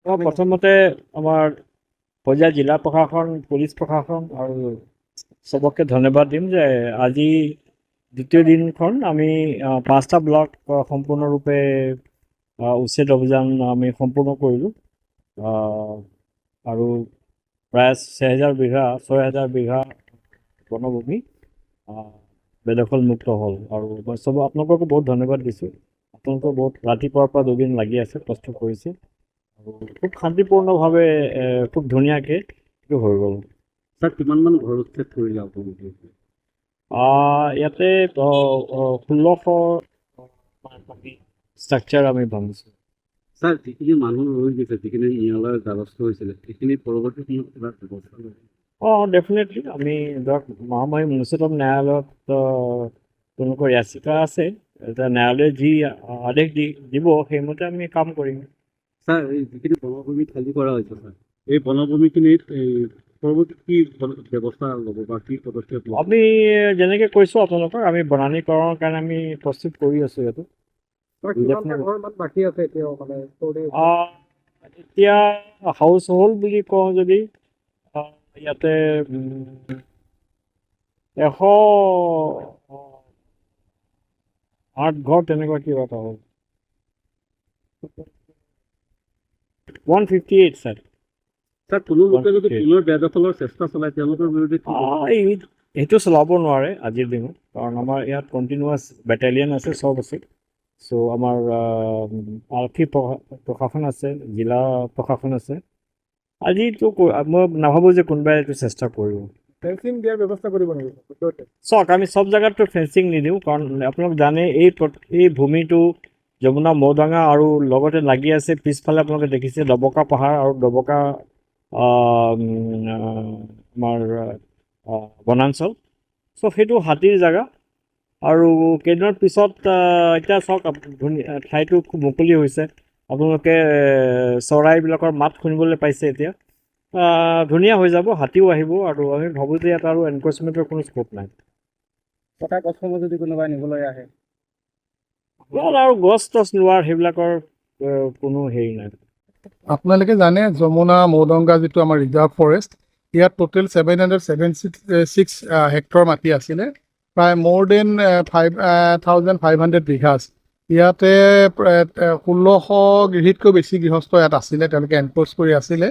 প্ৰথমতে আমাৰ পৰ্যায় জিলা প্ৰশাসন, পুলিচ প্ৰশাসন আৰু চবকে ধন্যবাদ দিম যে আজি দ্বিতীয় দিনখন আমি 5টা ব্লক সম্পূৰ্ণৰূপে উচ্ছেদ অভিযান আমি সম্পূৰ্ণ কৰিলোঁ আৰু প্ৰায় 6,000 বিঘা বনভূমি বেদখলমুক্ত হ'ল আৰু মই চব আপোনালোককো বহুত ধন্যবাদ দিছোঁ। আপোনালোকে বহুত ৰাতিপুৱাৰ পৰা দুদিন লাগি আছে, কষ্ট কৰিছে আৰু খুব শান্তিপূৰ্ণভাৱে খুব ধুনীয়াকৈ এইটো হৈ গ'ল। স্যাৰ কিমানমান ঘৰ উচ্ছেদ কৰিলে আপোনালোকে? ইয়াতে 1600 ষ্ট্ৰাকচাৰ আমি ভাঙিছোঁ। স্যাৰ যিখিনি মানুহ ৰৈ গৈছে, যিখিনি ন্যায়ালয়ৰ দ্বাৰস্থ হৈছিলে, সেইখিনি পৰৱৰ্তী সময়ত কিবা ব্যৱস্থা ল'ব? ডেফিনেটলি আমি ধৰক মহামাৰী উচ্চতম ন্যায়ালয়ত তেওঁলোকৰ ইয়াচিকা আছে, এতিয়া ন্যায়ালয়ে যি আদেশ দিব সেইমতে আমি কাম কৰিম। স্যাৰ এই যিখিনি বনভূমি খালী কৰা হৈছে স্যাৰ, এই বনভূমিখিনিত পৰৱৰ্তী কি ব্যৱস্থা ল'ব বা কি পদক্ষেপ ল'ব? আমি যেনেকৈ কৈছোঁ আপোনালোকক, আমি বনানীকৰণৰ কাৰণে আমি প্ৰস্তুত কৰি আছোঁ ইয়াতো। এতিয়া হাউচ হোল্ড বুলি কওঁ যদি ইয়াতে 108 ঘৰ তেনেকুৱা কিবা এটা হ'ল। 158 স্যাৰ। স্যাৰ কোনো লোকে যদি পুনৰ বেদখলৰ চেষ্টা চলায় তেওঁলোকৰ বিৰুদ্ধে সেইটো চলাব নোৱাৰে আজিৰ দিনত, কাৰণ আমাৰ ইয়াত কণ্টিনিউৱাছ বেটেলিয়ন আছে, চব আছে। চ' আমাৰ আৰক্ষী প্ৰশাসন আছে, জিলা প্ৰশাসন আছে। আজিতো মই নাভাবোঁ যে কোনোবাই এইটো চেষ্টা কৰিব। ফেন্সিং দিয়াৰ ব্যৱস্থা কৰিব নেকি? চাওক, আমি চব জেগাততো ফেন্সিং নিদিওঁ, কাৰণ আপোনালোক জানে এই ভূমিটো যমুনা মৌদাঙা আৰু লগতে লাগি আছে পিছফালে আপোনালোকে দেখিছে ডবকা পাহাৰ আৰু ডবকা আমাৰ বনাঞ্চল। চ' সেইটো হাতীৰ জেগা আৰু কেইদিনৰ পিছত এতিয়া চাওক ঠাইটো খুব মুকলি হৈছে, আপোনালোকে চৰাইবিলাকৰ মাত শুনিবলৈ পাইছে। এতিয়া ধুনীয়া হৈ যাব, হাতীও আহিব আৰু আমি ভাবোঁ যে ইয়াত আৰু এনক্ৰচমেণ্টৰ কোনো স্কোপ নাই। কটা গছসমূহ যদি কোনোবাই নিবলৈ আহে, আৰু গছ টছ লোৱাৰ সেইবিলাকৰ কোনো হেৰি নাই। আপোনালোকে জানে যমুনা মৌদংগা যিটো আমাৰ ৰিজাৰ্ভ ফৰেষ্ট, ইয়াত টোটেল 776 হেক্টৰ মাটি আছিলে, প্ৰায় মোৰ দেন 5,500 বিঘাছ। ইয়াতে 1600 গৃহীতকৈ বেছি গৃহস্থ ইয়াত আছিলে, তেওঁলোকে এনক্ৰ'চ কৰি আছিলে।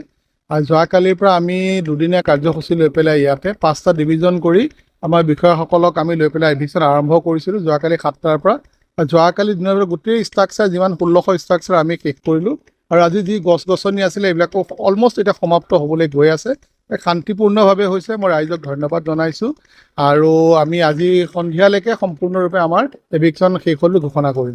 আৰু যোৱাকালিৰ পৰা আমি দুদিনীয়া কাৰ্যসূচী লৈ পেলাই ইয়াতে 5টা ডিভিজন কৰি আমাৰ বিষয়াসকলক আমি লৈ পেলাই এভিকশ্যন আৰম্ভ কৰিছিলোঁ যোৱাকালি 7টাৰ পৰা। যোৱাকালি দিনৰ গোটেই ষ্ট্ৰাকচাৰ যিমান 1600 ষ্ট্ৰাকচাৰ আমি শেষ কৰিলোঁ আৰু আজি যি গছ গছনি আছিলে এইবিলাকো অলমষ্ট এতিয়া সমাপ্ত হ'বলৈ গৈ আছে। শান্তিপূৰ্ণভাৱে হৈছে, মই ৰাইজক ধন্যবাদ জনাইছোঁ আৰু আমি আজি সন্ধিয়ালৈকে সম্পূৰ্ণৰূপে আমাৰ এভিকশ্যন শেষ হ'ল ঘোষণা কৰিম।